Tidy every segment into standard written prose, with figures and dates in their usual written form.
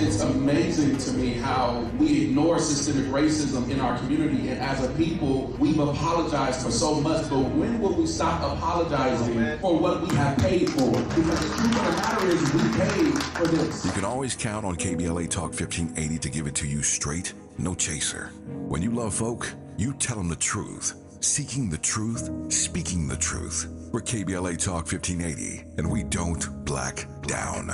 It's amazing to me how we ignore systemic racism in our community, and as a people, we've apologized for so much, but when will we stop apologizing for what we have paid for? Because the truth of the matter is we paid for this. You can always count on KBLA Talk 1580 to give it to you straight, no chaser. When you love folk, you tell them the truth. Seeking the truth, speaking the truth. We're KBLA Talk 1580, and we don't black down.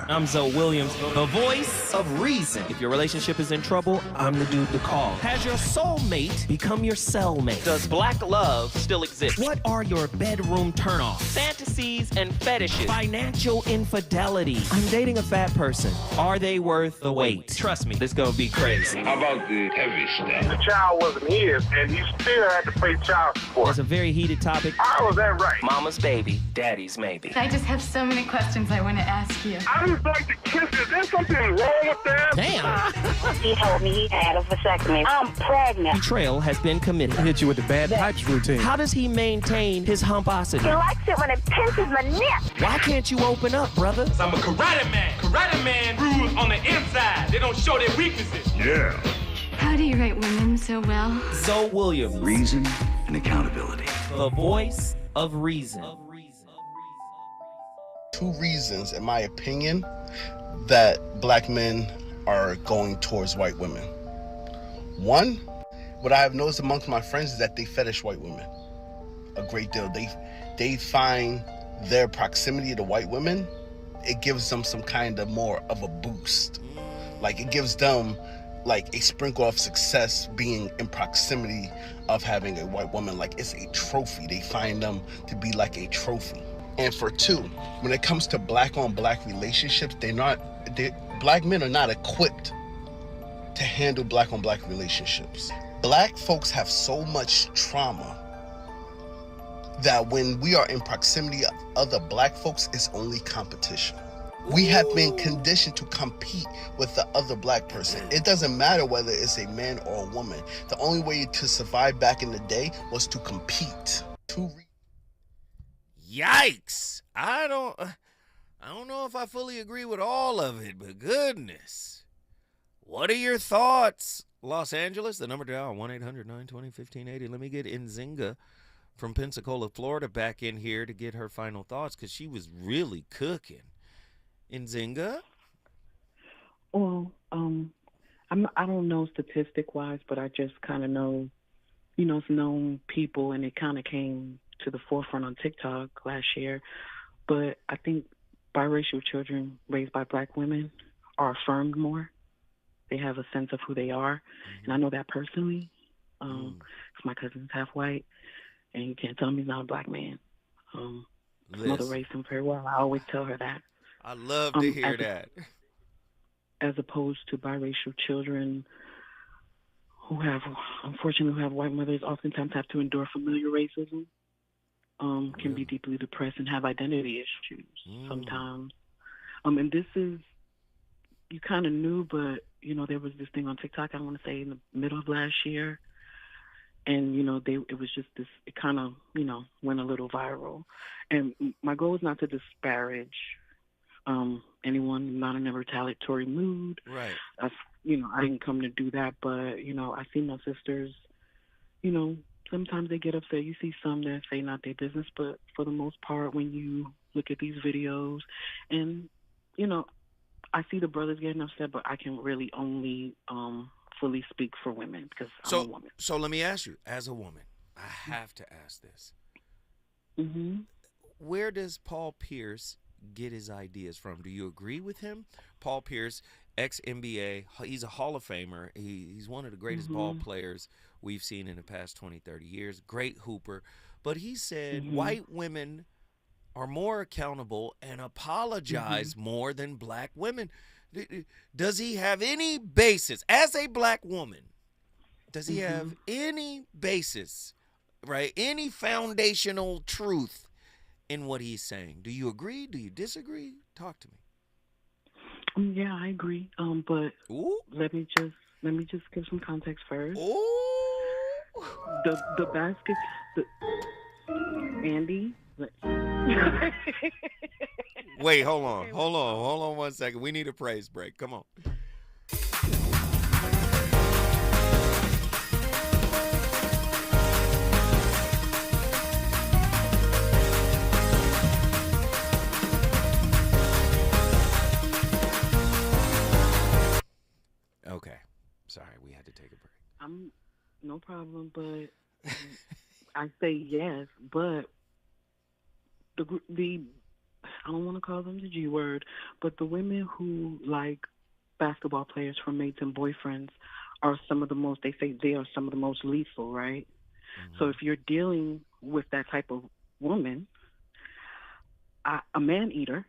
I'm Zoe Williams, the voice of reason. If your relationship is in trouble, I'm the dude to call. Has your soulmate become your cellmate? Does black love still exist? What are your bedroom turnoffs? Fantasies and fetishes. Financial infidelity. I'm dating a fat person. Are they worth the wait? Trust me, this gonna be crazy. How about the heavy stuff? The child wasn't his, and he still had to pay child support. It's a very heated topic. How was that right? Mama's baby, daddy's maybe. I just have so many questions I want to ask you. I just like to kiss. Is there something wrong with that? Damn. He told me he had a vasectomy. I'm pregnant. Betrayal has been committed. Hit you with the bad pipes routine. How does he maintain his humposity? He likes it when it pinches my neck. Why can't you open up, brother? I'm a karate man. Karate man rules on the inside. They don't show their weaknesses. Yeah. How do you write women so well? Zoe Williams, Reason and accountability. the voice of reason. Two reasons, in my opinion, that black men are going towards white women. One, what I have noticed amongst my friends is that they fetish white women a great deal. They find their proximity to white women, it gives them some kind of more of a boost. Like it gives them like a sprinkle of success being in proximity of having a white woman. Like it's a trophy. They find them to be like a trophy. And for two, when it comes to black on black relationships, black men are not equipped to handle black on black relationships. Black folks have so much trauma that when we are in proximity of other black folks, it's only competition. We have been conditioned to compete with the other black person. It doesn't matter whether it's a man or a woman. The only way to survive back in the day was to compete. Yikes! I don't know if I fully agree with all of it, but goodness. What are your thoughts? Los Angeles, the number to dial 1-800-920-1580. Let me get Nzinga from Pensacola, Florida back in here to get her final thoughts because she was really cooking. Nzinga? Well, I don't know statistic-wise, but I just kind of know, it's known people, and it kind of came to the forefront on TikTok last year. But I think biracial children raised by black women are affirmed more. They have a sense of who they are, and I know that personally. 'Cause my cousin's half white, and you can't tell me he's not a black man. His mother raised him very well. I always tell her that. I love to hear that. As opposed to biracial children who unfortunately have white mothers, oftentimes have to endure familiar racism, can be deeply depressed and have identity issues sometimes. And this is, you kind of knew, but, there was this thing on TikTok, I want to say in the middle of last year, and, it was just this, it kind of, went a little viral. And my goal is not to disparage anyone, not in a retaliatory mood. Right. I didn't come to do that, but, I see my sisters, sometimes they get upset. You see some that say not their business, but for the most part, when you look at these videos and, I see the brothers getting upset, but I can really only fully speak for women because I'm a woman. So let me ask you, as a woman, I have to ask this. Mm-hmm. Where does Paul Pierce get his ideas from? Do you agree with him? Paul Pierce, ex-NBA, he's a Hall of Famer. He's one of the greatest ball players we've seen in the past 20, 30 years. Great hooper. But he said white women are more accountable and apologize more than black women. Does he have any basis, as a black woman, does he have any basis, right, any foundational truth in what he's saying? Do you agree? Do you disagree? Talk to me. Yeah, I agree. But let me just give some context first. Ooh. The basket, Andy. Wait, hold on 1 second. We need a praise break. Come on. Okay. Sorry, we had to take a break. No problem, but I say yes, but the I don't want to call them the G word, but the women who like basketball players for mates and boyfriends are some of the most, they say they are some of the most lethal, right? Mm-hmm. So if you're dealing with that type of woman, a man eater,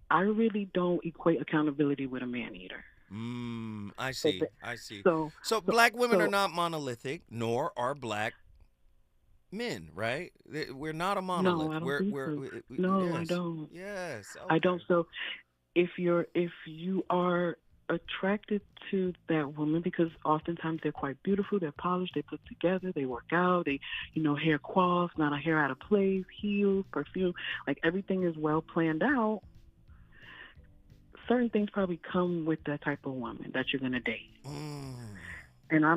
I really don't equate accountability with a man eater. I see. So black women are not monolithic, nor are black men, right? We're not a monolith. No, I don't think so. No, yes. I don't. Yes. Okay. I don't. So if you are attracted to that woman, because oftentimes they're quite beautiful, they're polished, they put together, they work out, they, hair coiffed, not a hair out of place, heels, perfume, like everything is well planned out. Certain things probably come with that type of woman that you're gonna date. And I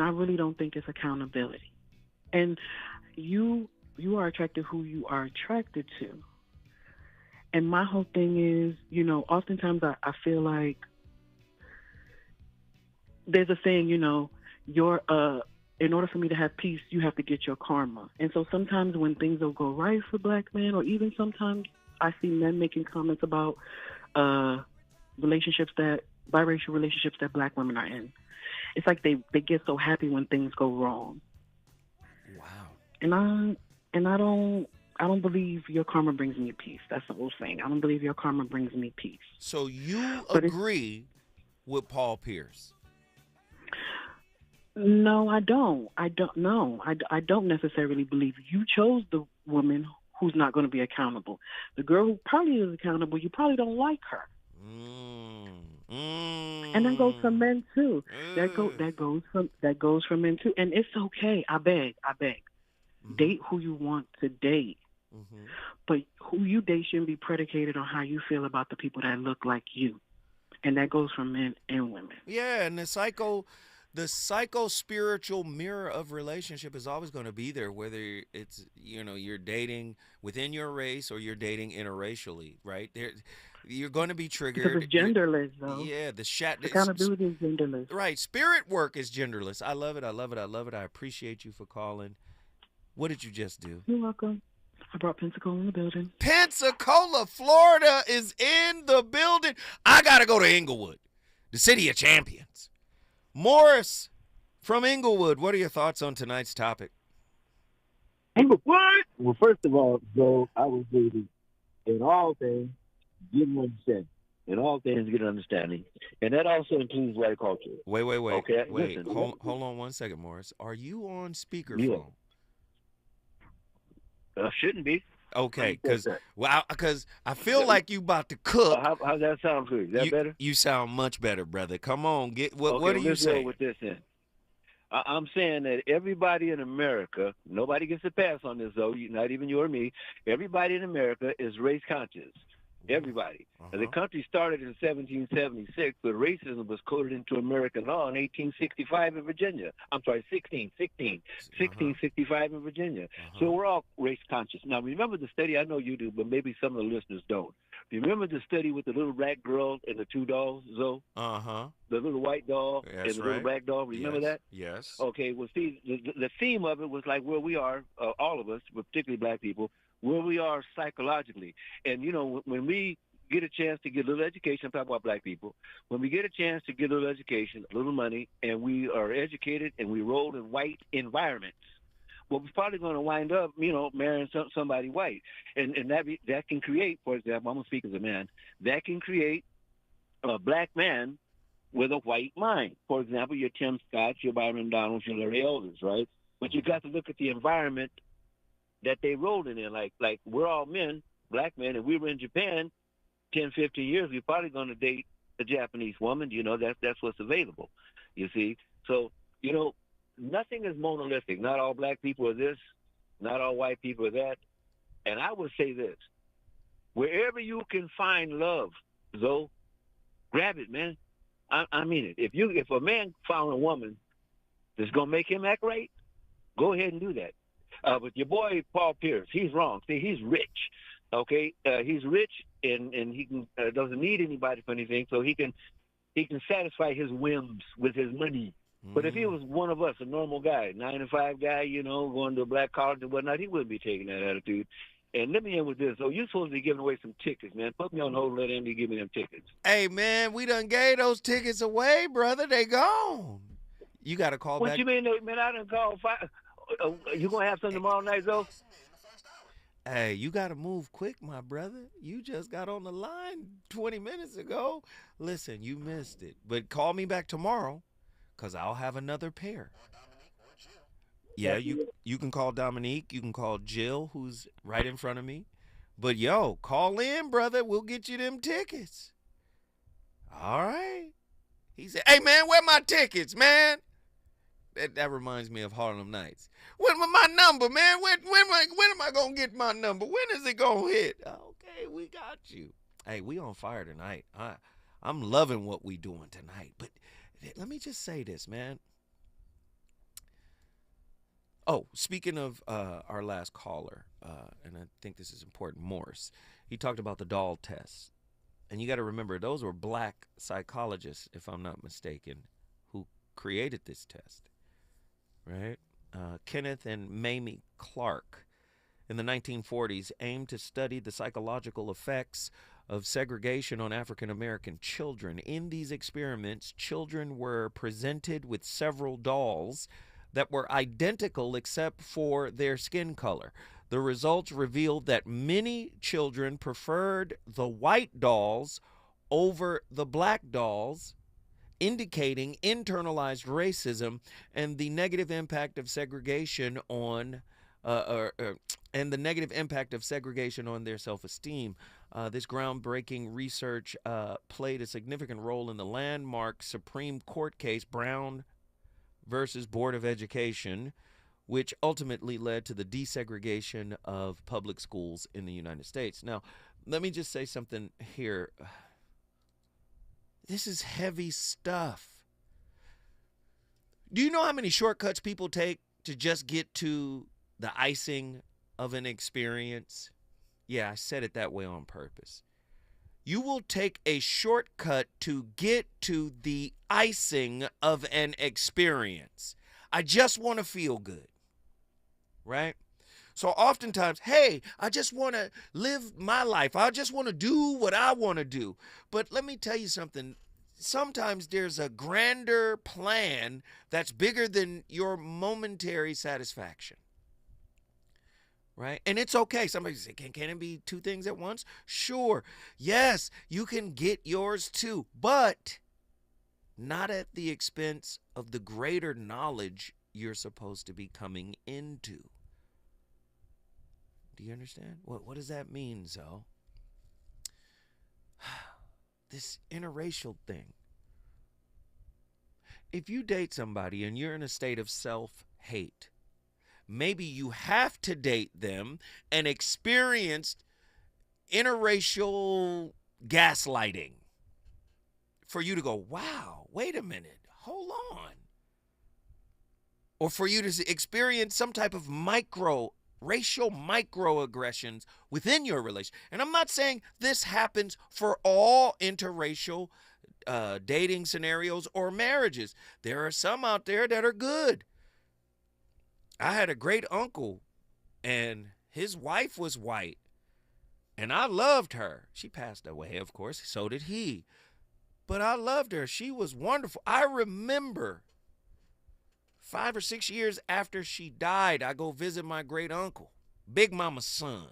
really don't think it's accountability. And you are attracted who you are attracted to. And my whole thing is, oftentimes I feel like there's a saying, in order for me to have peace, you have to get your karma. And so sometimes when things don't go right for black men, or even sometimes I see men making comments about biracial relationships that black women are in. It's like they get so happy when things go wrong. Wow. And I don't believe your karma brings me peace. That's the whole thing. I don't believe your karma brings me peace. So you agree with Paul Pierce? No, I don't. I don't necessarily believe you chose the woman who's not going to be accountable. The girl who probably is accountable, you probably don't like her. And that goes for men too. That goes for men too. And it's okay. I beg. Mm-hmm. Date who you want to date. Mm-hmm. But who you date shouldn't be predicated on how you feel about the people that look like you. And that goes for men and women. Yeah, and the psycho-spiritual mirror of relationship is always going to be there, whether it's, you're dating within your race or you're dating interracially, right? You're going to be triggered. Because it's genderless, though. Yeah, accountability is genderless. Right, spirit work is genderless. I love it. I appreciate you for calling. What did you just do? You're welcome. I brought Pensacola in the building. Pensacola, Florida is in the building. I got to go to Inglewood, the city of champions. Morris from Inglewood, what are your thoughts on tonight's topic? What? Well, first of all, Joe, I was dating in all things, get an understanding. In all things, get an understanding. And that also includes white culture. Wait. Okay? Wait. Listen, hold on 1 second, Morris. Are you on speakerphone? Yeah. Shouldn't be. Okay, because I feel like you about to cook. How's that sound for you? Is that better? You sound much better, brother. Come on, what do you say? With this in. I'm saying that everybody in America, nobody gets a pass on this though, not even you or me. Everybody in America is race conscious. Everybody. Uh-huh. The country started in 1776, but racism was coded into American law in 1865 in Virginia. I'm sorry, 1665 in Virginia. Uh-huh. So we're all race conscious. Now, remember the study, I know you do, but maybe some of the listeners don't. Remember the study with the little black girl and the two dolls, Zoe? Uh-huh. The little white doll and the little black doll. Remember that? Yes. Okay, well, see, the theme of it was like where we are, all of us, but particularly black people, where we are psychologically. And, when we get a chance to get a little education, I'm talking about black people, when we get a chance to get a little education, a little money, and we are educated and we roll in white environments, well, we're probably going to wind up, marrying somebody white. And that can create, for example, I'm going to speak as a man, that can create a black man with a white mind. For example, your Tim Scott, your Byron Donalds, your Larry Elders, right? But you got to look at the environment that they rolled in. Like we're all men, black men, and we were in Japan 10, 15 years, we're probably going to date a Japanese woman. That's what's available, you see. So, nothing is monolithic. Not all black people are this, not all white people are that. And I would say this. Wherever you can find love, Zoe, grab it, man. I mean it. If a man found a woman that's gonna make him act right, go ahead and do that. But your boy Paul Pierce, he's wrong. See, he's rich. Okay, he's rich and he can doesn't need anybody for anything, so he can satisfy his whims with his money. But if he was one of us, a normal guy, 9-to-5 guy, going to a black college and whatnot, he wouldn't be taking that attitude. And let me end with this. So you're supposed to be giving away some tickets, man. Put me on hold and let Andy give me them tickets. Hey, man, we done gave those tickets away, brother. They gone. You got to call back. What you mean, man? I done called 5. You going to have something tomorrow night, though? Hey, you got to move quick, my brother. You just got on the line 20 minutes ago. Listen, you missed it. But call me back tomorrow because I'll have another pair. Yeah, you can call Dominique. You can call Jill, who's right in front of me. But, yo, call in, brother. We'll get you them tickets. All right. He said, hey, man, where my tickets, man? That reminds me of Harlem Nights. When my number, man? When am I going to get my number? When is it going to hit? Okay, we got you. Hey, we on fire tonight. I'm loving what we doing tonight. But let me just say this, man. Oh, speaking of our last caller, and I think this is important, Morris, he talked about the doll test. And you got to remember, those were black psychologists, if I'm not mistaken, who created this test, right? Kenneth and Mamie Clark in the 1940s aimed to study the psychological effects of segregation on African-American children. In these experiments, children were presented with several dolls that were identical except for their skin color. The results revealed that many children preferred the white dolls over the black dolls, indicating internalized racism and the negative impact of segregation on their self-esteem. This groundbreaking research played a significant role in the landmark Supreme Court case Brown versus Board of Education, which ultimately led to the desegregation of public schools in the United States. Now, let me just say something here. This is heavy stuff. Do you know how many shortcuts people take to just get to the icing of an experience? Yeah, I said it that way on purpose. You will take a shortcut to get to the icing of an experience. I just want to feel good, right? So oftentimes, hey, I just want to live my life. I just want to do what I want to do. But let me tell you something. Sometimes there's a grander plan that's bigger than your momentary satisfaction. Right? And it's okay. Somebody say, can it be two things at once? Sure. Yes, you can get yours too, but not at the expense of the greater knowledge you're supposed to be coming into. Do you understand? What does that mean, Zoe? This interracial thing. If you date somebody and you're in a state of self-hate, maybe you have to date them and experience interracial gaslighting for you to go, wow, wait a minute, hold on. Or for you to experience some type of racial microaggressions within your relationship. And I'm not saying this happens for all interracial dating scenarios or marriages. There are some out there that are good. I had a great uncle, and his wife was white, and I loved her. She passed away, of course. So did he. But I loved her. She was wonderful. I remember 5 or 6 years after she died, I go visit my great uncle, Big Mama's son.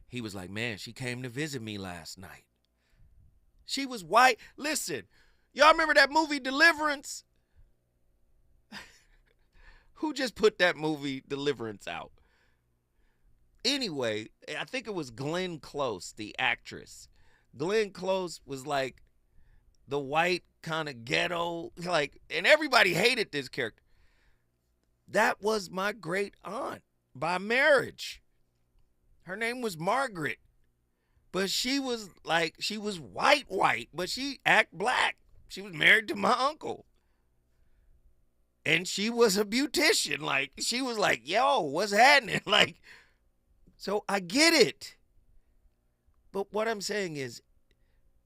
He was like, man, she came to visit me last night. She was white. Listen, y'all remember that movie Deliverance? Who just put that movie Deliverance out? Anyway, I think it was Glenn Close, the actress. Glenn Close was like the white kind of ghetto, and everybody hated this character. That was my great aunt by marriage. Her name was Margaret. But she was white, but she act black. She was married to my uncle. And she was a beautician. Like, she was like, yo, what's happening? Like, so I get it. But what I'm saying is,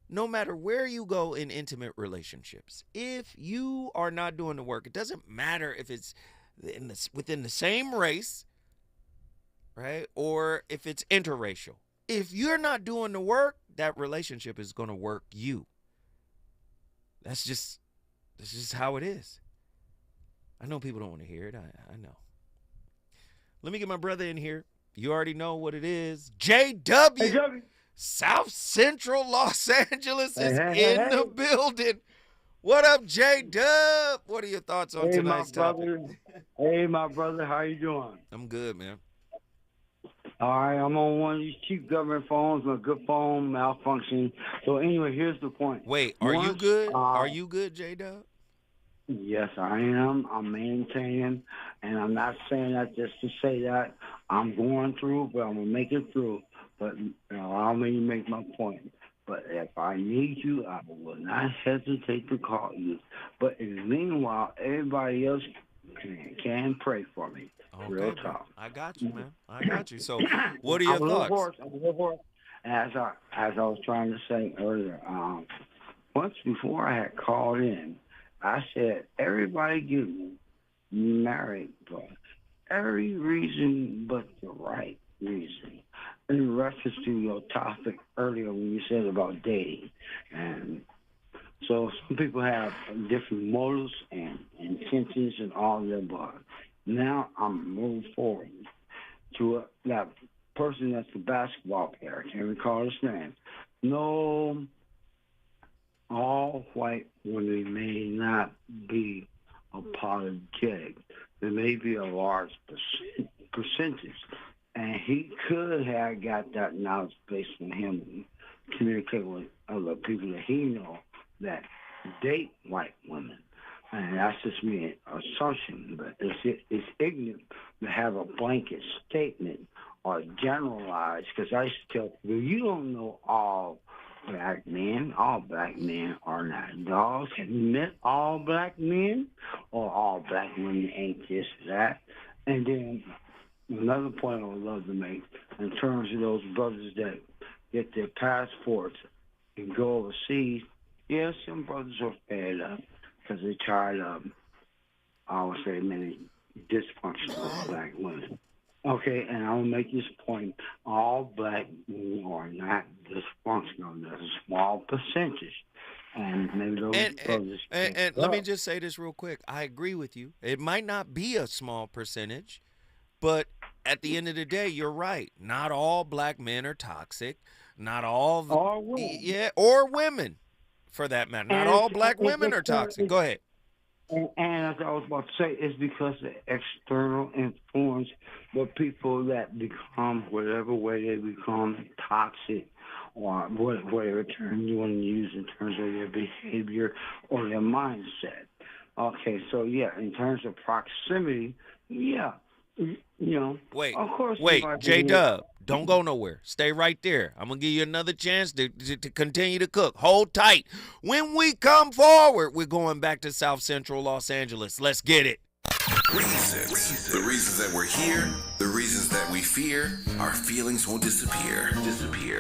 no matter where you go in intimate relationships, if you are not doing the work, it doesn't matter if it's within the same race, right? Or if it's interracial. If you're not doing the work, that relationship is going to work you. That's just how it is. I know people don't want to hear it. I know. Let me get my brother in here. You already know what it is. JW. Hey, South Central Los Angeles is in the building. What up, J-Dub? What are your thoughts on tonight's topic? Hey, my brother. How you doing? I'm good, man. All right, I'm on one of these cheap government phones. My good phone malfunction. So anyway, here's the point. Wait, you good? Are you good, J-Dub? Yes, I am. I'm maintaining, and I'm not saying that just to say that. I'm going through, but I'm going to make it through. But allow me to make my point. But if I need you, I will not hesitate to call you. But in the meanwhile, everybody else can pray for me. Okay, real talk. I got you, man. I got you. So, what are your thoughts? I'm a little hoarse. As I was trying to say earlier, once before I had called in, I said everybody get married for every reason but the right reason. In reference to your topic earlier when you said about dating, and so some people have different motives and intentions and all of the above. Now I'm moving forward to that person that's the basketball player. I can't recall his name. No, all white women may not be apologetic. There may be a large percentage. And he could have got that knowledge based on him communicating with other people that he know that date white women. And that's just me an assumption, but it's ignorant to have a blanket statement or generalize, because I used to tell people, you don't know all black men. All black men are not dogs. Have you met all black men? Or all black women ain't just that? And then another point I would love to make in terms of those brothers that get their passports and go overseas, yes, some brothers are fed up because they tired of, I would say, many dysfunctional black women. Okay, and I'll make this point. All black women are not dysfunctional. There's a small percentage. And maybe those brothers... And let me just say this real quick. I agree with you. It might not be a small percentage, but at the end of the day, you're right. Not all black men are toxic. Not all... Or women. Yeah, or women, for that matter. Not all black women are toxic. Go ahead. And as I was about to say, it's because of external influence, but people that become, whatever way they become toxic, or whatever term you want to use in terms of their behavior or their mindset. Okay, so yeah, in terms of proximity, yeah, you know. Wait, of course. Wait, J-Dub, don't go nowhere. Stay right there. I'm going to give you another chance to continue to cook. Hold tight. When we come forward, we're going back to South Central Los Angeles. Let's get it. Reasons. The reasons that we're here, the reasons that we fear, our feelings won't disappear.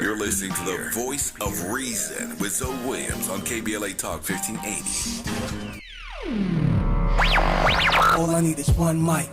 You're listening to the voice of reason with Zoe Williams on KBLA Talk 1580. All I need is one mic.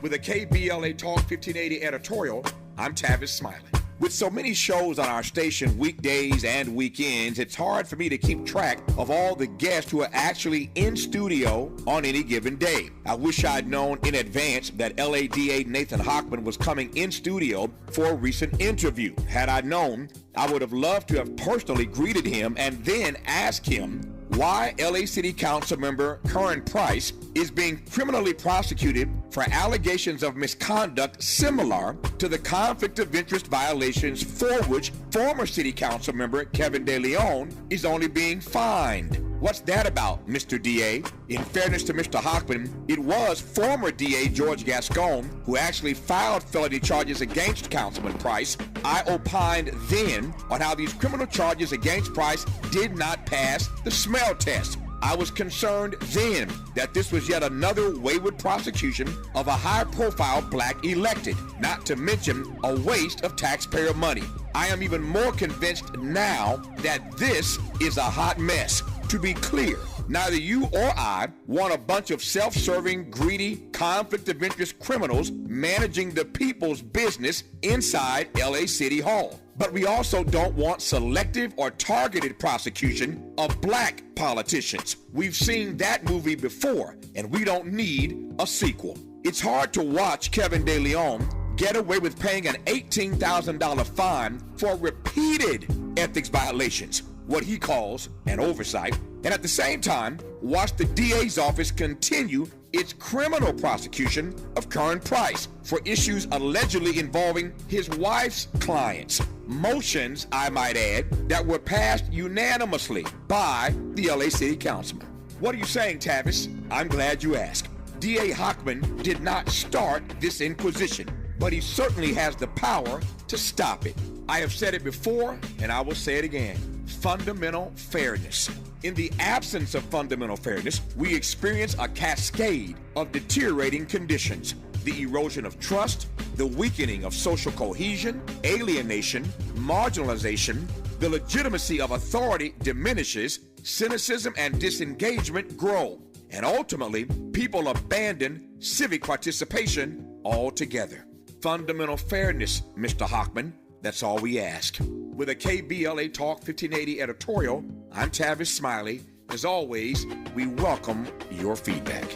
With a KBLA Talk 1580 editorial, I'm Tavis Smiley. With so many shows on our station weekdays and weekends, it's hard for me to keep track of all the guests who are actually in studio on any given day. I wish I'd known in advance that LADA Nathan Hochman was coming in studio for a recent interview. Had I known, I would have loved to have personally greeted him and then asked him why LA City Council member Curran Price is being criminally prosecuted for allegations of misconduct similar to the conflict of interest violations for which former City Council member Kevin De Leon is only being fined. What's that about, Mr. DA? In fairness to Mr. Hochman, it was former DA George Gascon who actually filed felony charges against Councilman Price. I opined then on how these criminal charges against Price did not pass the smell test. I was concerned then that this was yet another wayward prosecution of a high-profile black elected, not to mention a waste of taxpayer money. I am even more convinced now that this is a hot mess. To be clear, neither you or I want a bunch of self-serving, greedy, conflict of interest criminals managing the people's business inside LA City Hall. But we also don't want selective or targeted prosecution of black politicians. We've seen that movie before, and we don't need a sequel. It's hard to watch Kevin De Leon get away with paying an $18,000 fine for repeated ethics violations, what he calls an oversight, and at the same time, watch the DA's office continue its criminal prosecution of Kern Price for issues allegedly involving his wife's clients. Motions, I might add, that were passed unanimously by the LA City Councilman. What are you saying, Tavis? I'm glad you asked. DA Hochman did not start this inquisition, but he certainly has the power to stop it. I have said it before, and I will say it again. Fundamental fairness. In the absence of fundamental fairness, we experience a cascade of deteriorating conditions. The erosion of trust, the weakening of social cohesion, alienation, marginalization, the legitimacy of authority diminishes, cynicism and disengagement grow, and ultimately, people abandon civic participation altogether. Fundamental fairness, Mr. Hochman, that's all we ask. With a KBLA Talk 1580 editorial, I'm Tavis Smiley. As always, we welcome your feedback.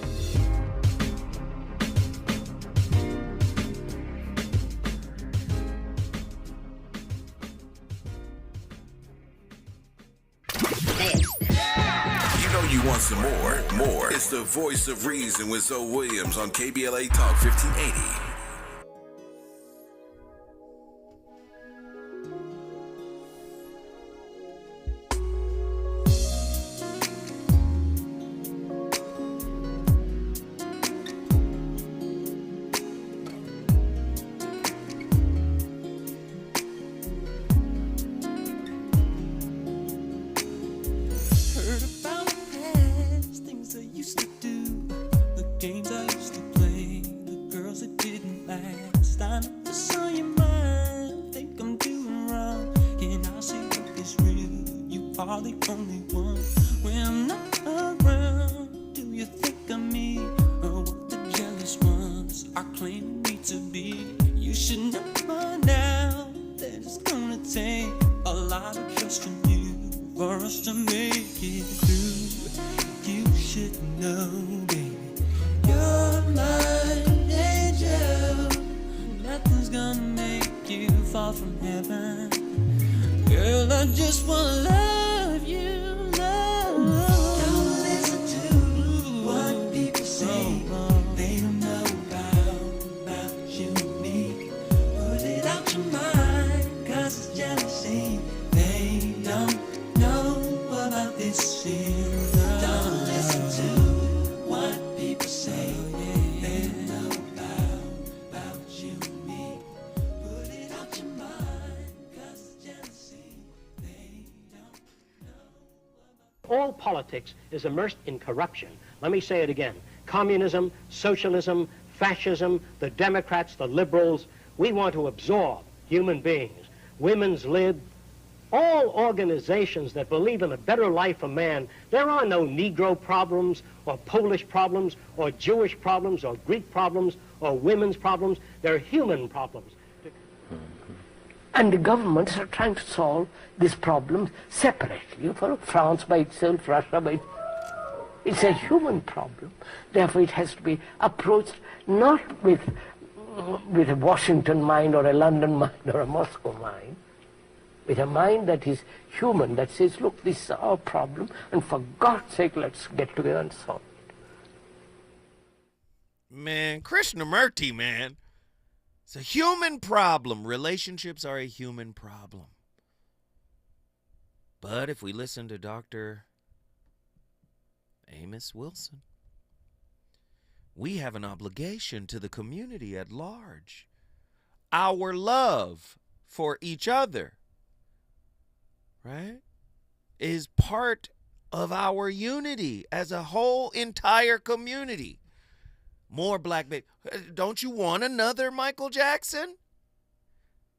You know you want some more. It's the voice of reason with Zoe Williams on KBLA Talk 1580. All politics is immersed in corruption. Let me say it again. Communism, socialism, fascism, the Democrats, the liberals, we want to absorb human beings. Women's Lib, all organizations that believe in a better life for man. There are no Negro problems or Polish problems or Jewish problems or Greek problems or women's problems. They're human problems. And the governments are trying to solve these problems separately. For France by itself, Russia by itself. It's a human problem. Therefore, it has to be approached not with a Washington mind or a London mind or a Moscow mind, with a mind that is human, that says, look, this is our problem, and for God's sake, let's get together and solve it. Man, Krishnamurti, man. It's a human problem. Relationships are a human problem. But if we listen to Dr. Amos Wilson. We have an obligation to the community at large. Our love for each other, right, is part of our unity as a whole entire community. More black baby. Don't you want another Michael Jackson?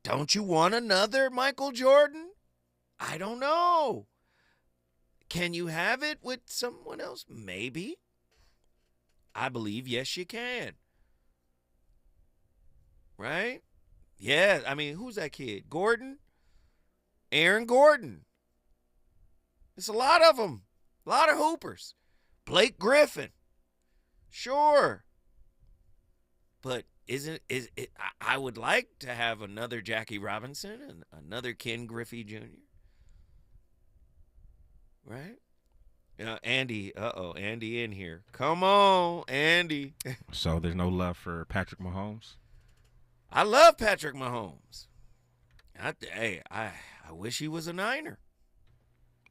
Don't you want another Michael Jordan? I don't know. Can you have it with someone else? Maybe. I believe, yes, you can. Right? Yeah, I mean, who's that kid? Gordon? Aaron Gordon. It's a lot of them. A lot of hoopers. Blake Griffin. Sure. But I would like to have another Jackie Robinson and another Ken Griffey Jr. Right? Andy, Andy in here. Come on, Andy. So there's no love for Patrick Mahomes? I love Patrick Mahomes. I wish he was a Niner.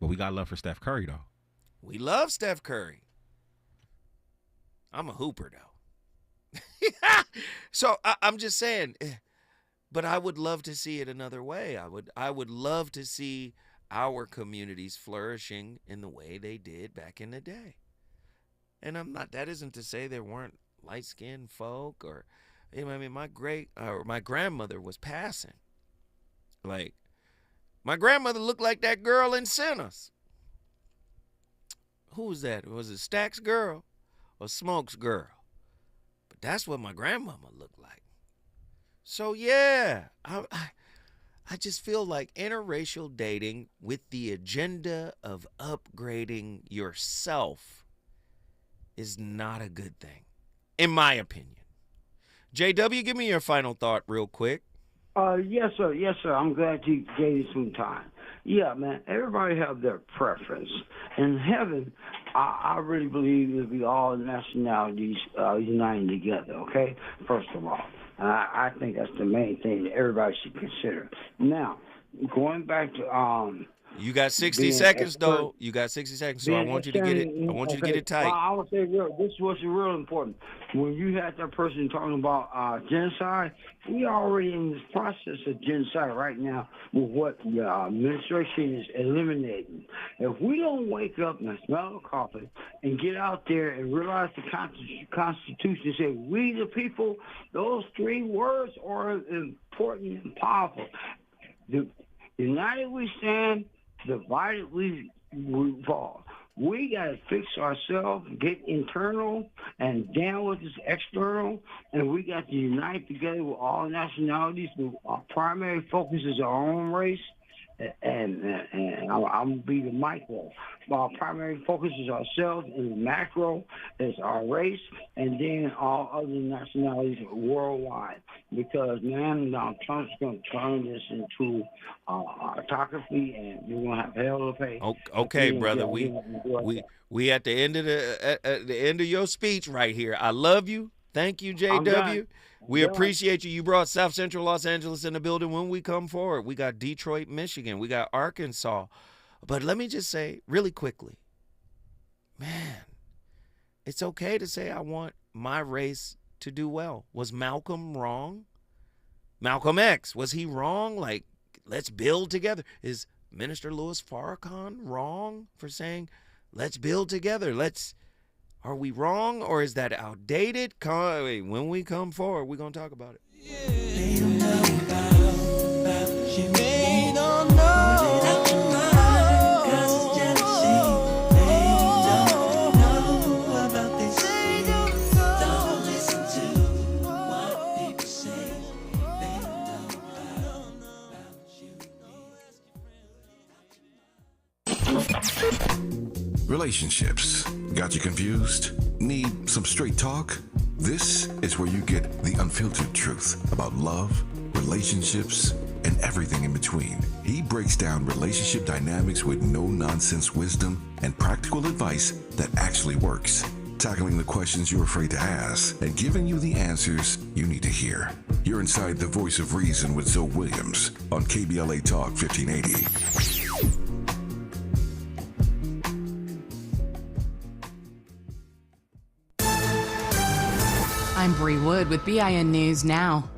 But we got love for Steph Curry, though. We love Steph Curry. I'm a hooper, though. So I'm just saying, but I would love to see it another way. I would love to see our communities flourishing in the way they did back in the day. And that isn't to say there weren't light-skinned folk or, I mean, my grandmother was passing. Like, my grandmother looked like that girl in Sinners. Who was that? Was it Stack's girl or Smoke's girl? But that's what my grandmama looked like. So, yeah, I just feel like interracial dating with the agenda of upgrading yourself is not a good thing, in my opinion. JW, give me your final thought real quick. Yes, sir. Yes, sir. I'm glad you gave me some time. Yeah, man, everybody have their preference. In heaven, I really believe it'll be all nationalities uniting together, okay, first of all. I think that's the main thing that everybody should consider. Now, going back to you got 60 seconds though. You got 60 seconds, so I want you to get it. I want you to get it tight. Well, I would say this was real important. When you had that person talking about genocide, we are already in this process of genocide right now with what the administration is eliminating. If we don't wake up and smell the coffee and get out there and realize the Constitution say we the people, those three words are important and powerful. United we stand, divided we fall. We got to fix ourselves, get internal and down with this external, and we got to unite together with all nationalities. Our primary focus is our own race, and I'm going to be the micro. Our primary focus is ourselves, and the macro is our race, and then all other nationalities worldwide. Because, man, Donald Trump's going to turn this into autocracy, and we're going to have hell to pay. Okay, brother. We at the end of the end of your speech right here. I love you. Thank you, JW. We appreciate you. You brought South Central Los Angeles in the building when we come forward. We got Detroit, Michigan. We got Arkansas. But let me just say really quickly, man, it's okay to say I want my race to do well. Was Malcolm wrong? Malcolm X, was he wrong? Like, let's build together. Is Minister Louis Farrakhan wrong for saying, let's build together? Are we wrong, or is that outdated? When we come forward, we're going to talk about it. They don't know about you. They don't know. Relationships. Got you confused? Need some straight talk? This is where you get the unfiltered truth about love, relationships, and everything in between. He breaks down relationship dynamics with no-nonsense wisdom and practical advice that actually works. Tackling the questions you're afraid to ask and giving you the answers you need to hear. You're inside the Voice of Reason with Zoe Williams on KBLA Talk 1580. I'm Bree Wood with BIN News Now.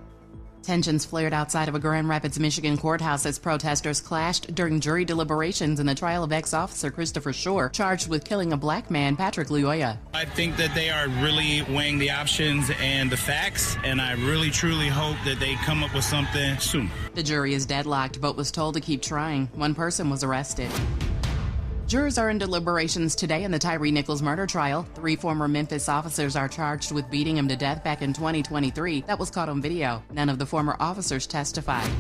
Tensions flared outside of a Grand Rapids, Michigan courthouse as protesters clashed during jury deliberations in the trial of ex-officer Christopher Shore, charged with killing a black man, Patrick Luoya. I think that they are really weighing the options and the facts, and I really, truly hope that they come up with something soon. The jury is deadlocked, but was told to keep trying. One person was arrested. Jurors are in deliberations today in the Tyree Nichols murder trial. 3 former Memphis officers are charged with beating him to death back in 2023. That was caught on video. None of the former officers testified.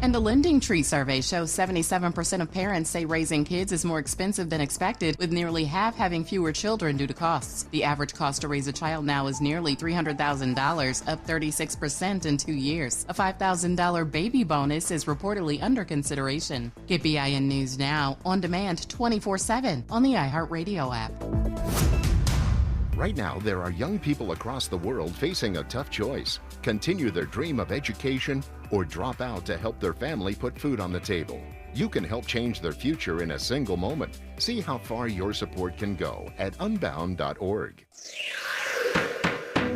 And the Lending Tree survey shows 77% of parents say raising kids is more expensive than expected, with nearly half having fewer children due to costs. The average cost to raise a child now is nearly $300,000, up 36% in 2 years. A $5,000 baby bonus is reportedly under consideration. Get BIN News Now on demand 24/7 on the iHeartRadio app. Right now, there are young people across the world facing a tough choice: continue their dream of education or drop out to help their family put food on the table. You can help change their future in a single moment. See how far your support can go at unbound.org.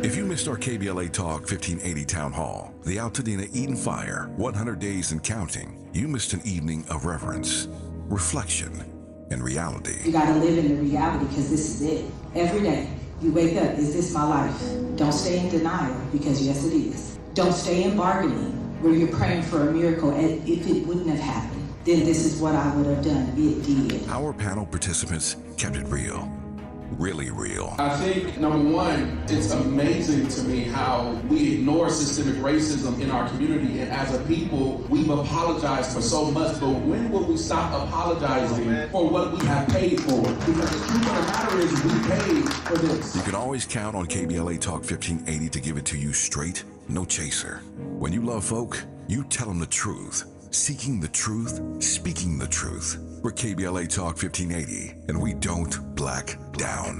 If you missed our KBLA Talk 1580 Town Hall, the Altadena Eden Fire, 100 Days and Counting, you missed an evening of reverence, reflection, and reality. You gotta live in the reality, because this is it. Every day, you wake up, is this my life? Don't stay in denial, because yes, it is. Don't stay in bargaining, where you're praying for a miracle, and if it wouldn't have happened, then this is what I would have done. It did. Our panel participants kept it real. Really real. I think, number one, it's amazing to me how we ignore systemic racism in our community, and as a people, we've apologized for so much, but when will we stop apologizing for what we have paid for? Because the truth of the matter is, we paid for this. You can always count on KBLA Talk 1580 to give it to you straight, no chaser. When you love folk, you tell them the truth. Seeking the truth, speaking the truth. We're KBLA Talk 1580, and we don't black down.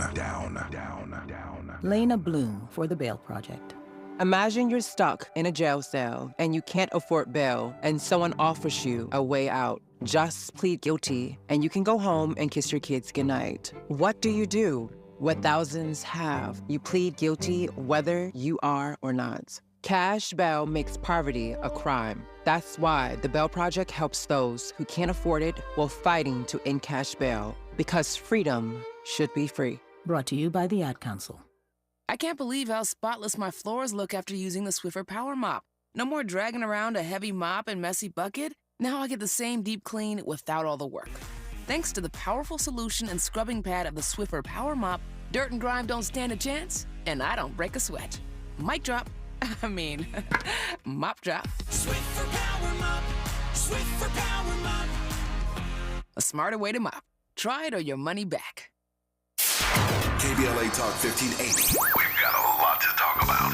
Lena Bloom for the Bail Project. Imagine you're stuck in a jail cell and you can't afford bail, and someone offers you a way out. Just plead guilty and you can go home and kiss your kids goodnight. What do? What thousands have. You plead guilty whether you are or not. Cash bail makes poverty a crime. That's why the Bail Project helps those who can't afford it while fighting to end cash bail, because freedom should be free. Brought to you by the Ad Council. I can't believe how spotless my floors look after using the Swiffer Power Mop. No more dragging around a heavy mop and messy bucket. Now I get the same deep clean without all the work. Thanks to the powerful solution and scrubbing pad of the Swiffer Power Mop, dirt and grime don't stand a chance, and I don't break a sweat. Mic drop. Mop drop. Swiffer Power Mop. Swiffer Power Mop. A smarter way to mop. Try it or your money back. KBLA Talk 1580. We've got a lot to talk about.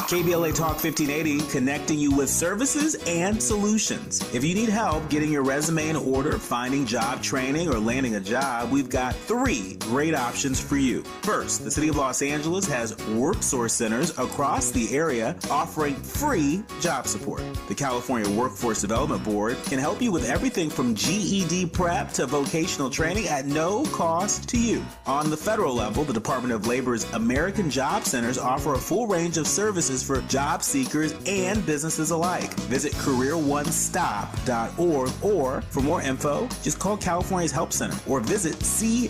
KBLA Talk 1580, connecting you with services and solutions. If you need help getting your resume in order, finding job training, or landing a job, we've got 3 great options for you. First, the City of Los Angeles has WorkSource centers across the area offering free job support. The California Workforce Development Board can help you with everything from GED prep to vocational training at no cost to you. On the federal level, the Department of Labor's American Job Centers offer a full range of services for job seekers and businesses alike. Visit careeronestop.org, or for more info, just call California's Help Center or visit cwdb.ca.gov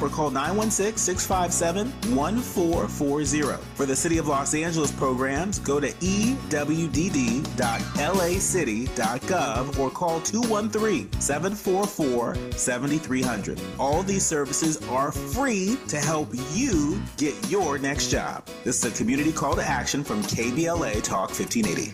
or call 916-657-1440. For the City of Los Angeles programs, go to ewdd.lacity.gov or call 213-744-7300. All these services are free to help you get your next job. This is a community call to action from KBLA Talk 1580.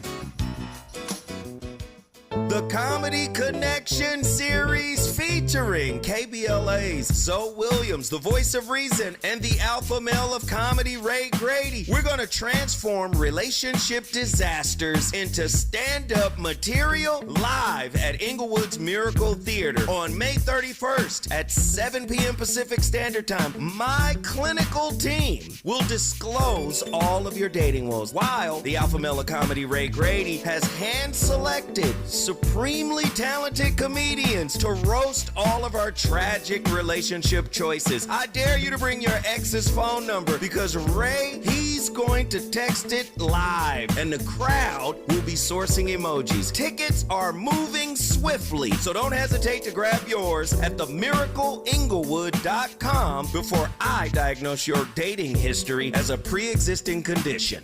The Comedy Connection series featuring KBLA's Zoe Williams, the voice of reason, and the alpha male of comedy, Ray Grady. We're going to transform relationship disasters into stand-up material live at Inglewood's Miracle Theater on May 31st at 7 p.m. Pacific Standard Time. My clinical team will disclose all of your dating woes, while the alpha male of comedy, Ray Grady, has hand-selected supreme supremely talented comedians to roast all of our tragic relationship choices. I dare you to bring your ex's phone number because Ray, he's going to text it live and the crowd will be sourcing emojis. Tickets are moving swiftly, so don't hesitate to grab yours at themiracleinglewood.com before I diagnose your dating history as a pre-existing condition.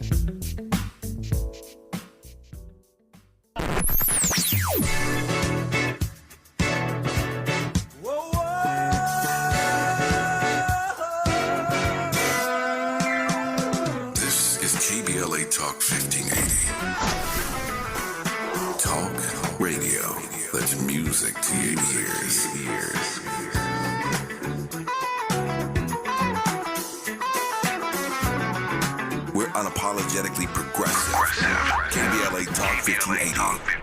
This is KBLA Talk 1580. Talk radio. That's music to your ears. We're unapologetically progressive. KBLA Talk 1580.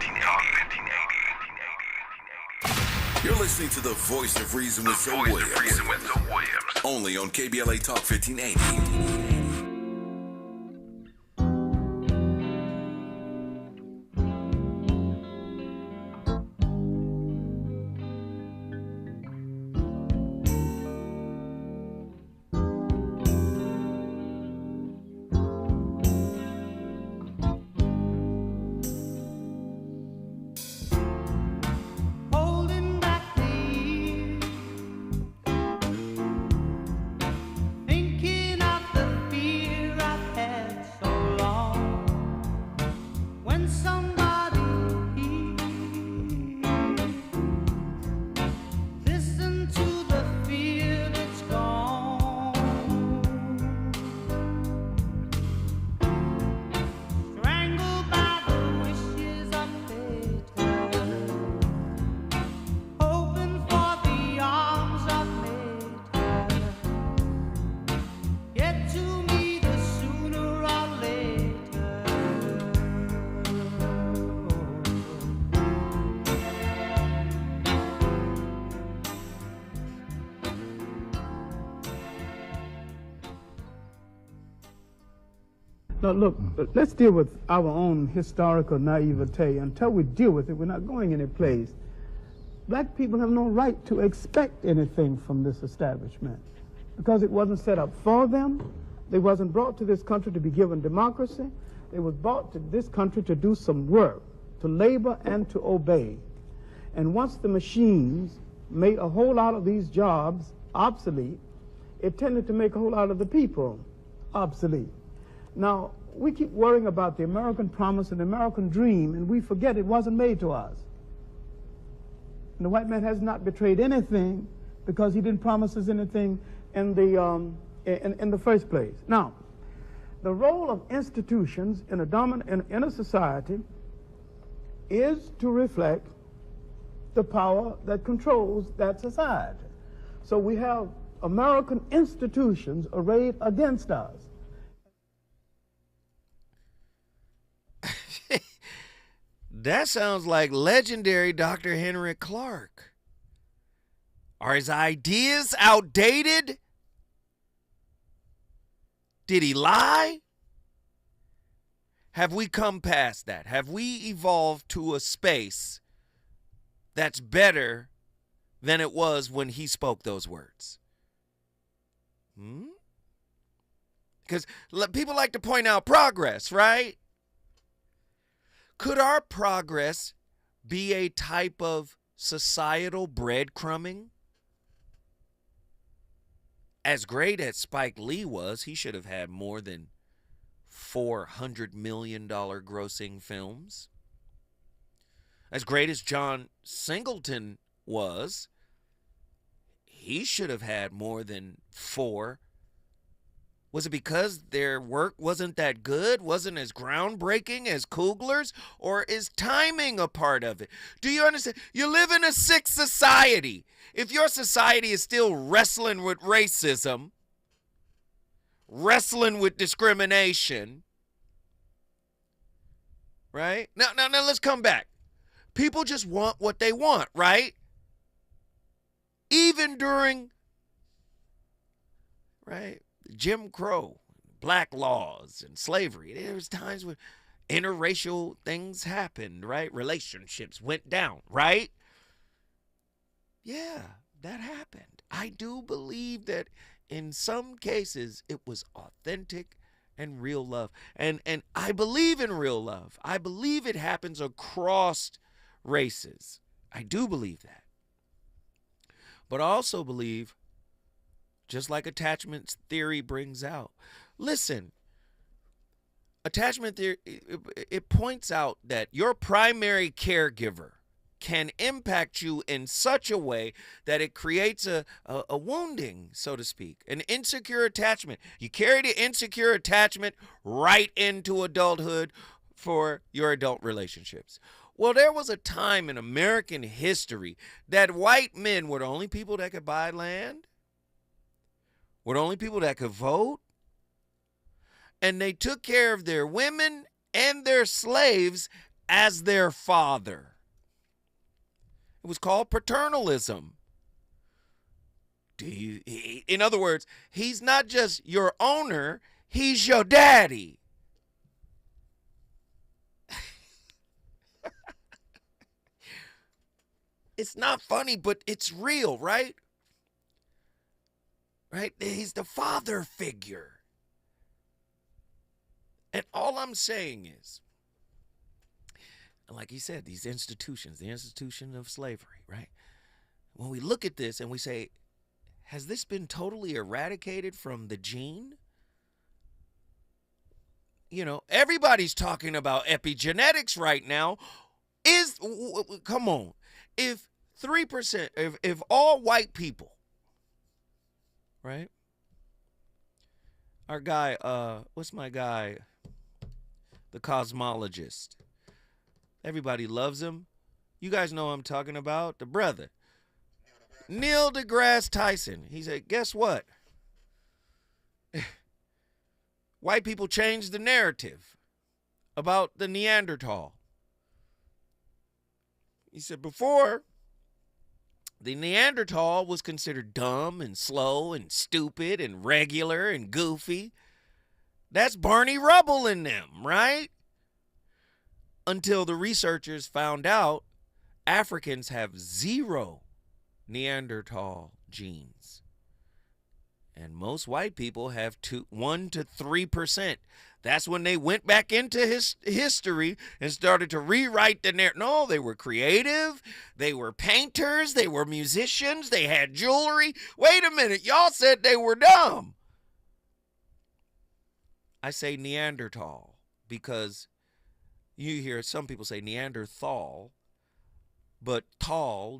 You're listening to the voice of reason with Zoe Williams. Only on KBLA Talk 1580. Thinking of the fear I've had so long. When somebody listen to the fear that's gone. Strangled by the wishes of fate. Hoping for the arms of nature. Get to me the sooner or later. Now, look, let's deal with our own historical naivete. Until we deal with it, we're not going any place. Black people have no right to expect anything from this establishment because it wasn't set up for them. They wasn't brought to this country to be given democracy. They was brought to this country to do some work, to labor and to obey. And once the machines made a whole lot of these jobs obsolete, it tended to make a whole lot of the people obsolete. Now, we keep worrying about the American promise and the American dream, and we forget it wasn't made to us. And the white man has not betrayed anything because he didn't promise us anything in the first place. Now, the role of institutions in a society is to reflect the power that controls that society. So we have American institutions arrayed against us. That sounds like legendary Dr. Henry Clark. Are his ideas outdated? Did he lie? Have we come past that? Have we evolved to a space that's better than it was when he spoke those words? Because people like to point out progress, right? Could our progress be a type of societal breadcrumbing? As great as Spike Lee was, he should have had more than $400 million grossing films. As great as John Singleton was, he should have had more than 4. Was it because their work wasn't that good, wasn't as groundbreaking as Coogler's, or is timing a part of it? Do you understand? You live in a sick society. If your society is still wrestling with racism, wrestling with discrimination, right? Now let's come back. People just want what they want, right? Even during, right, Jim Crow, black laws, and slavery. There was times when interracial things happened, right? Relationships went down, right? Yeah, that happened. I do believe that in some cases it was authentic and real love. And I believe in real love. I believe it happens across races. I do believe that. But I also believe, just like attachment theory brings out, listen, attachment theory, it points out that your primary caregiver can impact you in such a way that it creates a wounding, so to speak, an insecure attachment. You carry the insecure attachment right into adulthood for your adult relationships. Well, there was a time in American history that white men were the only people that could buy land, were the only people that could vote, and they took care of their women and their slaves as their father. It was called paternalism. In other words, he's not just your owner, he's your daddy. It's not funny, but it's real, right? Right? He's the father figure. And all I'm saying is, like he said, these institutions, the institution of slavery, right? When we look at this and we say, has this been totally eradicated from the gene? You know, everybody's talking about epigenetics right now. Come on. If 3%, if all white people, right? Our guy, what's my guy? The cosmologist. Everybody loves him. You guys know who I'm talking about. The brother. Neil deGrasse Tyson. He said, guess what? White people changed the narrative about the Neanderthal. He said before, the Neanderthal was considered dumb and slow and stupid and regular and goofy. That's Barney Rubble in them, right? Until the researchers found out Africans have 0 Neanderthal genes. And most white people have 1 to 3%. That's when they went back into history and started to rewrite the narrative. No, they were creative. They were painters. They were musicians. They had jewelry. Wait a minute. Y'all said they were dumb. I say Neanderthal because you hear some people say Neanderthal, but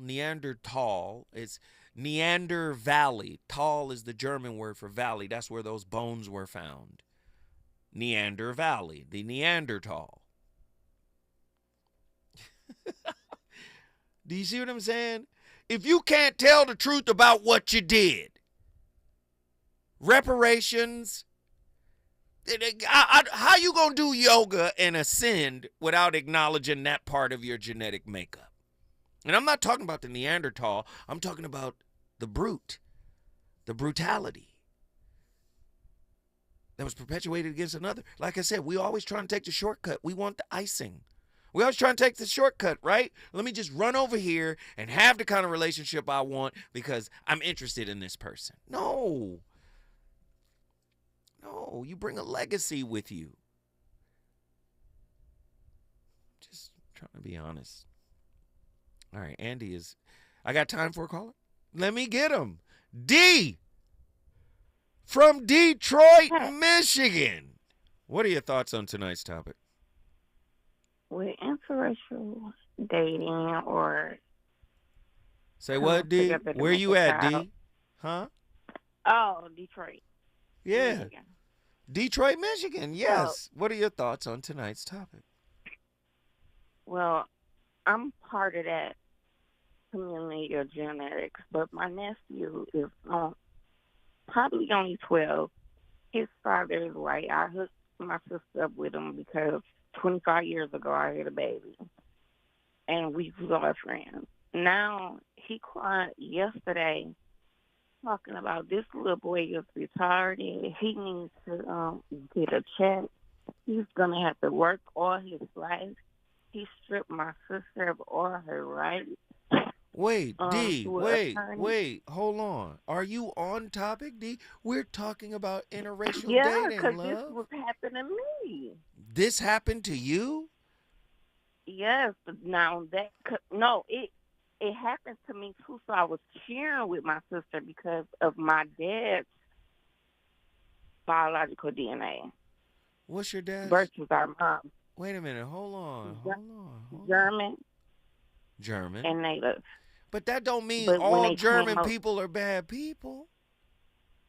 Neanderthal is Neander Valley. Tal is the German word for valley. That's where those bones were found. Neander Valley, the Neanderthal. Do you see what I'm saying? If you can't tell the truth about what you did, reparations, how you gonna do yoga and ascend without acknowledging that part of your genetic makeup? And I'm not talking about the Neanderthal. I'm talking about the brute, the brutality that was perpetuated against another. Like I said, we always try to take the shortcut. We want the icing. We always try to take the shortcut, right? Let me just run over here and have the kind of relationship I want because I'm interested in this person. No, you bring a legacy with you. Just trying to be honest. All right, Andy is... I got time for a caller? Let me get him. D from Detroit, Michigan. What are your thoughts on tonight's topic? With interracial dating or... Say what, D? Where you at, D? Huh? Oh, Detroit. Yeah. Michigan. Detroit, Michigan, yes. What are your thoughts on tonight's topic? Well, I'm part of that community of genetics, but my nephew is probably only 12. His father is white. I hooked my sister up with him because 25 years ago I had a baby, and we lost friends. Now, he cried yesterday talking about this little boy is retarded. He needs to get a check. he's going to have to work all his life. He stripped my sister of all her rights. Wait, D, wait, attorney. hold on. Are you on topic, D? We're talking about interracial Yeah, dating, because love. this was happening to me. This happened to you? Yes, now it happened to me too. So I was cheering with my sister because of my dad's biological DNA. What's your dad's? Versus our mom. Wait a minute, hold on. German. And native. But that don't mean But when all they German came out- people are bad people.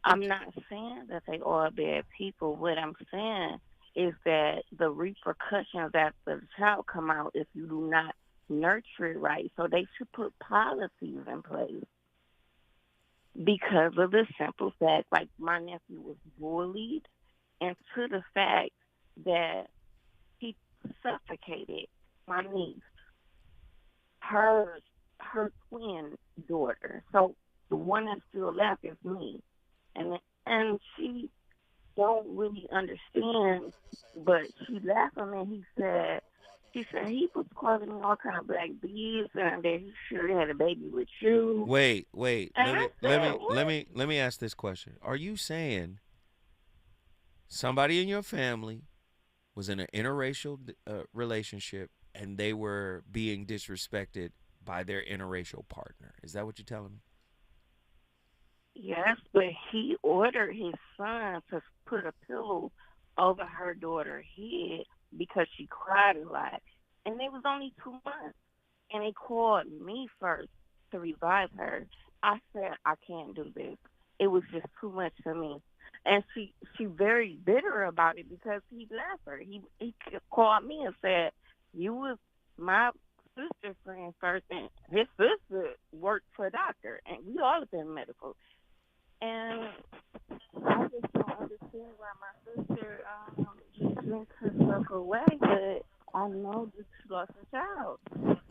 I'm not saying that they are bad people. What I'm saying is that the repercussions after the child come out if you do not nurture it right. So they should put policies in place. Because of the simple fact, like my nephew was bullied, and to the fact that he suffocated my niece, her twin daughter. So the one that's still left is me. And she don't really understand, but she laughed at me and she said he was calling me all kind of black bees and that he sure had a baby with you. Wait. And Let me ask this question. Are you saying somebody in your family was in an interracial relationship and they were being disrespected by their interracial partner? Is that what you're telling me? Yes, but he ordered his son to put a pillow over her daughter's head because she cried a lot. And it was only 2 months. And they called me first to revive her. I said, I can't do this. It was just too much for me. And she very bitter about it because he left her. He called me and said, you was my sister's friend first, and his sister worked for a doctor, and we all have been medical. And I just don't understand why my sister just drinks herself away, but I know that she lost a child.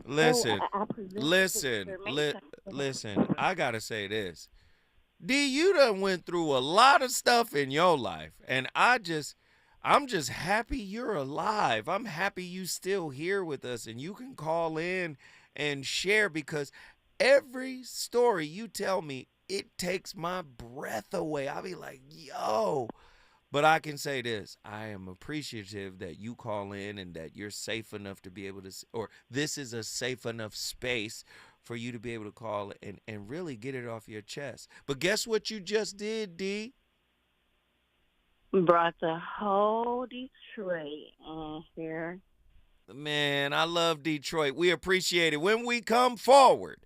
Listen, so listen, I gotta say this. D, you done went through a lot of stuff in your life, and I'm just happy you're alive. I'm happy you still here with us, and you can call in and share, because every story you tell me, it takes my breath away. I'll be like, yo. But I can say this. I am appreciative that you call in and that you're safe enough to be able to, or this is a safe enough space for you to be able to call and really get it off your chest. But guess what you just did, D? Brought the whole Detroit in here. Man, I love Detroit. We appreciate it. When we come forward,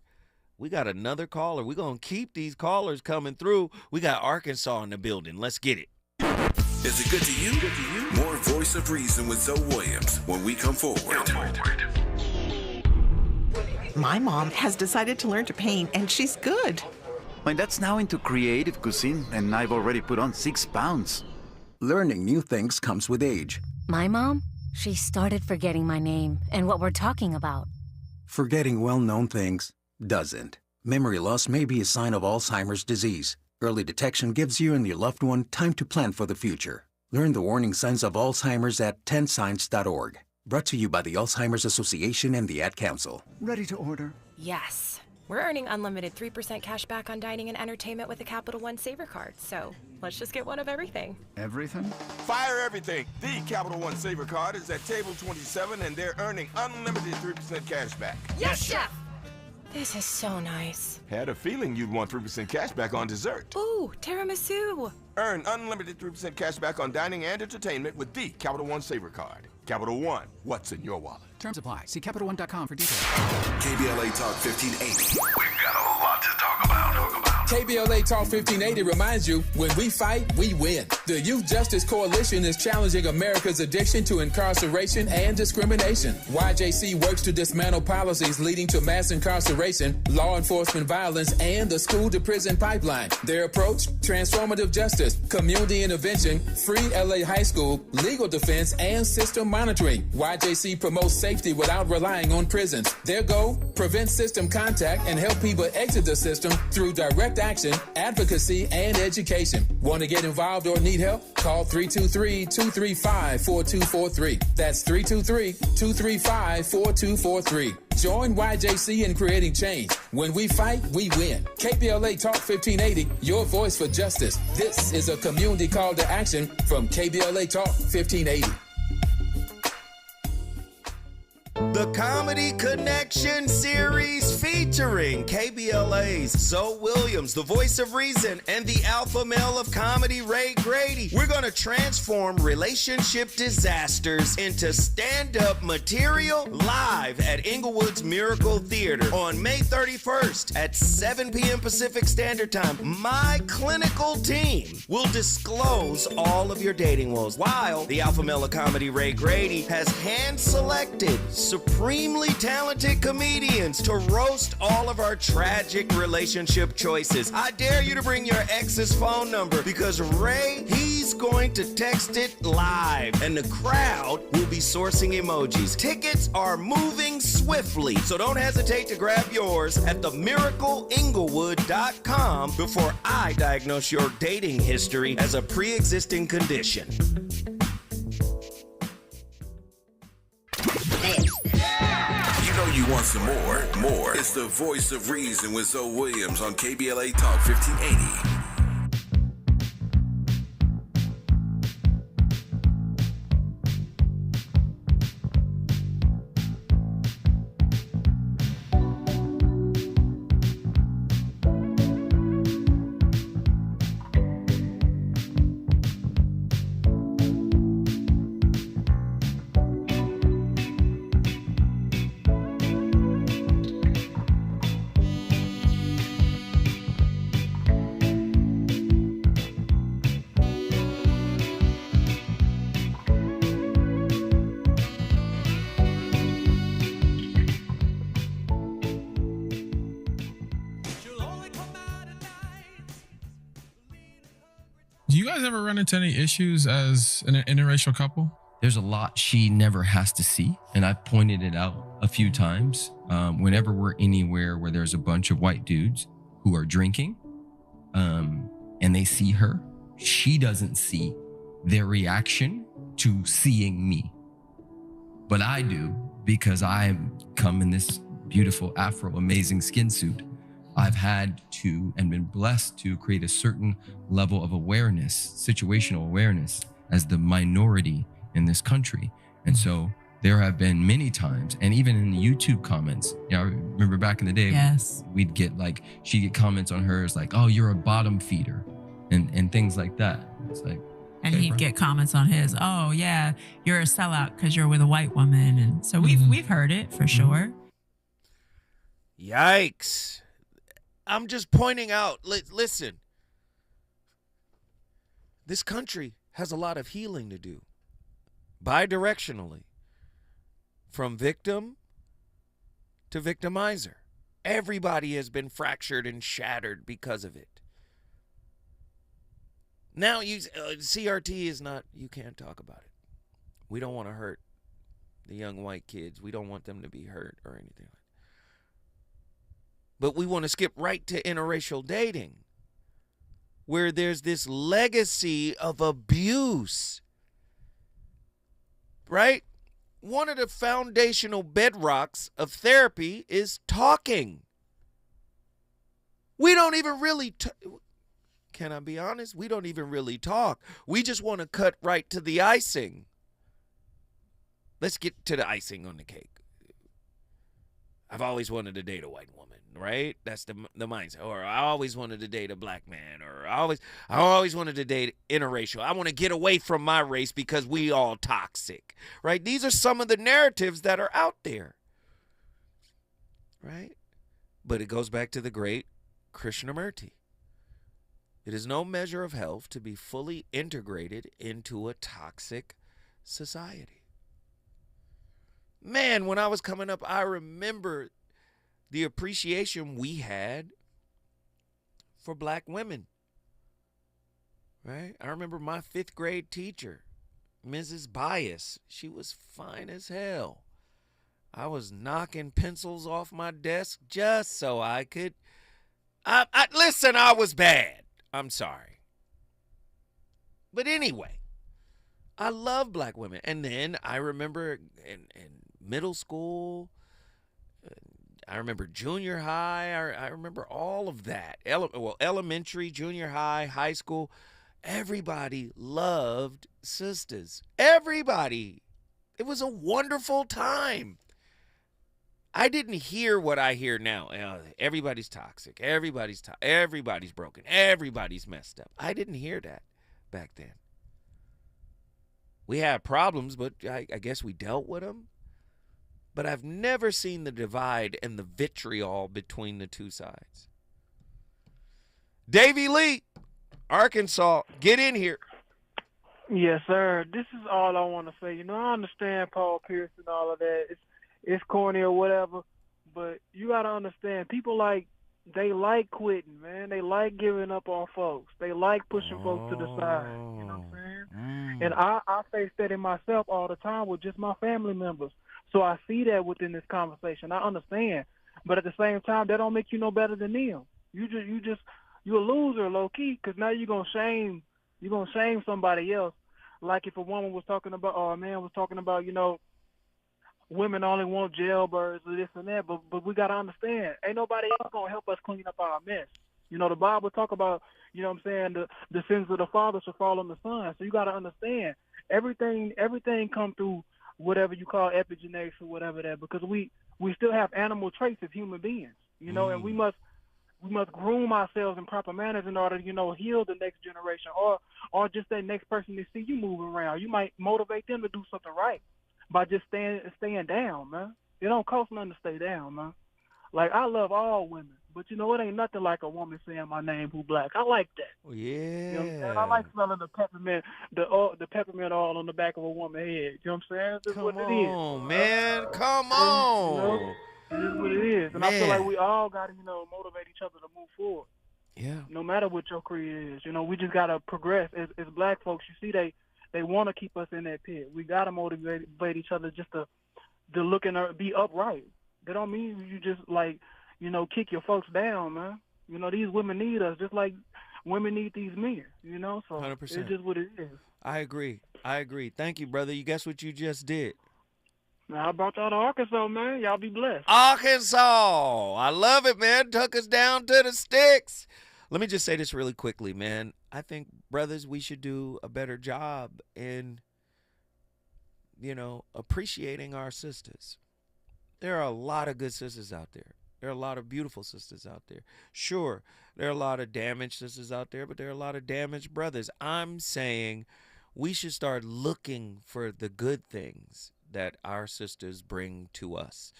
we got another caller. We're going to keep these callers coming through. We got Arkansas in the building. Let's get it. Is it good to you? More Voice of Reason with Zoe Williams when we come forward. My mom has decided to learn to paint, and she's good. My dad's now into creative cuisine, and I've already put on 6 pounds. Learning new things comes with age. My mom, she started forgetting my name and what we're talking about. Forgetting well-known things doesn't. Memory loss may be a sign of Alzheimer's disease. Early detection gives you and your loved one time to plan for the future. Learn the warning signs of Alzheimer's at 10signs.org. Brought to you by the Alzheimer's Association and the Ad Council. Ready to order? Yes. We're earning unlimited 3% cash back on dining and entertainment with a Capital One Saver card. So let's just get one of everything. Everything? Fire everything. The Capital One Saver card is at table 27, and they're earning unlimited 3% cash back. Yes, Chef! This is so nice. Had a feeling you'd want 3% cash back on dessert. Ooh, tiramisu. Earn unlimited 3% cash back on dining and entertainment with the Capital One Saver card. Capital One, what's in your wallet? Terms apply. See CapitalOne.com for details. KBLA Talk 1580. We've got a lot to talk about. KBLA Talk 1580 reminds you, when we fight, we win. The Youth Justice Coalition is challenging America's addiction to incarceration and discrimination. YJC works to dismantle policies leading to mass incarceration, law enforcement violence, and the school-to-prison pipeline. Their approach? Transformative justice, community intervention, free LA high school, legal defense, and system monitoring. YJC promotes safety without relying on prisons. Their goal? Prevent system contact and help people exit the system through direct direct action, advocacy, and education. Want to get involved or need help? Call 323-235-4243. That's 323-235-4243. Join YJC in creating change. When we fight, we win. KBLA Talk 1580, your voice for justice. This is a community call to action from KBLA Talk 1580. The Comedy Connection series featuring KBLA's Zoe Williams, the voice of reason, and the alpha male of comedy, Ray Grady. We're going to transform relationship disasters into stand-up material live at Inglewood's Miracle Theater on May 31st at 7 p.m. Pacific Standard Time. My clinical team will disclose all of your dating woes, while the alpha male of comedy, Ray Grady, has hand-selected supremely talented comedians to roast all of our tragic relationship choices. I dare you to bring your ex's phone number, because Ray, he's going to text it live, and the crowd will be sourcing emojis. Tickets are moving swiftly, so don't hesitate to grab yours at themiracleinglewood.com before I diagnose your dating history as a pre-existing condition. You want some more. It's the voice of reason with Zoe Williams on KBLA Talk 1580. Do you guys ever run into any issues as an interracial couple? There's a lot she never has to see, and I've pointed it out a few times. Whenever we're anywhere where there's a bunch of white dudes who are drinking, and they see her, she doesn't see their reaction to seeing me. But I do, because I come in this beautiful Afro amazing skin suit. I've had to and been blessed to create a certain level of awareness, situational awareness, as the minority in this country. And so there have been many times, and even in the YouTube comments, I remember back in the day, yes, we'd get she'd get comments on hers like, oh, you're a bottom feeder, and things like that. It's like, and okay, he'd get comments on his, oh yeah, you're a sellout because you're with a white woman. And so we've heard it for sure. Yikes. I'm just pointing out, listen, this country has a lot of healing to do, bidirectionally, from victim to victimizer. Everybody has been fractured and shattered because of it. Now, CRT is not, you can't talk about it. We don't want to hurt the young white kids. We don't want them to be hurt or anything like that. But we want to skip right to interracial dating, where there's this legacy of abuse, right? One of the foundational bedrocks of therapy is talking. We don't even really, can I be honest? We don't even really talk. We just want to cut right to the icing. Let's get to the icing on the cake. I've always wanted to date a white woman, right? That's the mindset. Or I always wanted to date a black man. Or I always wanted to date interracial. I want to get away from my race because we all toxic, right? These are some of the narratives that are out there, right? But it goes back to the great Krishnamurti. It is no measure of health to be fully integrated into a toxic society. Man, when I was coming up, I remember the appreciation we had for black women, right? I remember my 5th grade teacher, Mrs. Bias. She was fine as hell. I was knocking pencils off my desk just so I could Listen, I was bad. I'm sorry. But anyway, I love black women. And then I remember in middle school, I remember junior high. I remember all of that. Elementary, junior high, high school. Everybody loved sisters. Everybody. It was a wonderful time. I didn't hear what I hear now. Everybody's toxic. Everybody's broken. Everybody's messed up. I didn't hear that back then. We had problems, but I guess we dealt with them. But I've never seen the divide and the vitriol between the two sides. Davey Lee, Arkansas, get in here. Yes, sir. This is all I want to say. You know, I understand Paul Pierce and all of that. It's corny or whatever, but you got to understand, people they like quitting, man. They like giving up on folks. They like pushing folks to the side. You know what I'm saying? And I face that in myself all the time with just my family members. So I see that within this conversation. I understand. But at the same time, that don't make you no better than them. You're a loser, low key, because now you're gonna shame somebody else. Like if a woman was talking about, or a man was talking about, you know, women only want jailbirds or this and that, but we gotta understand, ain't nobody else gonna help us clean up our mess. You know, the Bible talk about, you know what I'm saying, the sins of the father shall fall on the son. So you gotta understand, everything come through whatever you call epigenetics or whatever that, because we still have animal traits as human beings, you know, and we must groom ourselves in proper manners in order to, you know, heal the next generation or just that next person to see you moving around. You might motivate them to do something right by just staying down, man. It don't cost nothing to stay down, man. Like, I love all women, but, you know, it ain't nothing like a woman saying my name who black. I like that. Oh, yeah. You know what I'm saying? I like smelling the peppermint oil on the back of a woman's head. You know what I'm saying? That's what it is. Come on, man. Come on. You know, it is what it is. And I feel like we all got to, you know, motivate each other to move forward. Yeah. No matter what your career is. You know, we just got to progress. As black folks, you see, they want to keep us in that pit. We got to motivate each other just to look and be upright. That don't mean you just, like, you know, kick your folks down, man. You know, these women need us just like women need these men, you know? So 100%. It's just what it is. I agree. Thank you, brother. You guess what you just did? Now, I brought y'all to Arkansas, man. Y'all be blessed. Arkansas. I love it, man. Took us down to the sticks. Let me just say this really quickly, man. I think, brothers, we should do a better job in, you know, appreciating our sisters. There are a lot of good sisters out there. There are a lot of beautiful sisters out there. Sure, there are a lot of damaged sisters out there, but there are a lot of damaged brothers. I'm saying we should start looking for the good things that our sisters bring to us.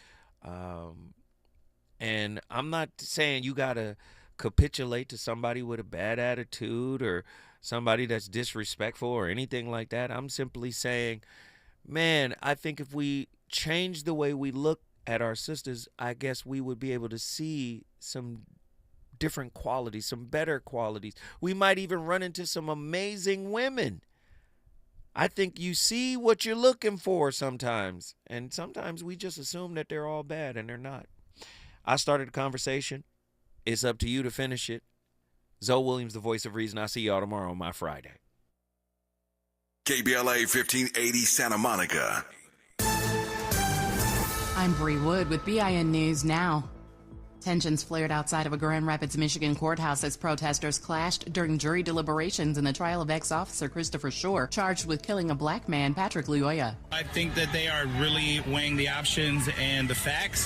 And I'm not saying you got to capitulate to somebody with a bad attitude or somebody that's disrespectful or anything like that. I'm simply saying, man, I think if we change the way we look at our sisters, I guess we would be able to see some different qualities, some better qualities. We might even run into some amazing women. I think you see what you're looking for sometimes, and sometimes we just assume that they're all bad, and they're not. I started a conversation. It's up to you to finish it. Zoe Williams, the voice of reason. I'll see y'all tomorrow on my Friday. KBLA 1580 Santa Monica. I'm Bree Wood with BIN News Now. Tensions flared outside of a Grand Rapids, Michigan courthouse as protesters clashed during jury deliberations in the trial of ex-officer Christopher Shore, charged with killing a black man, Patrick Luoya. I think that they are really weighing the options and the facts.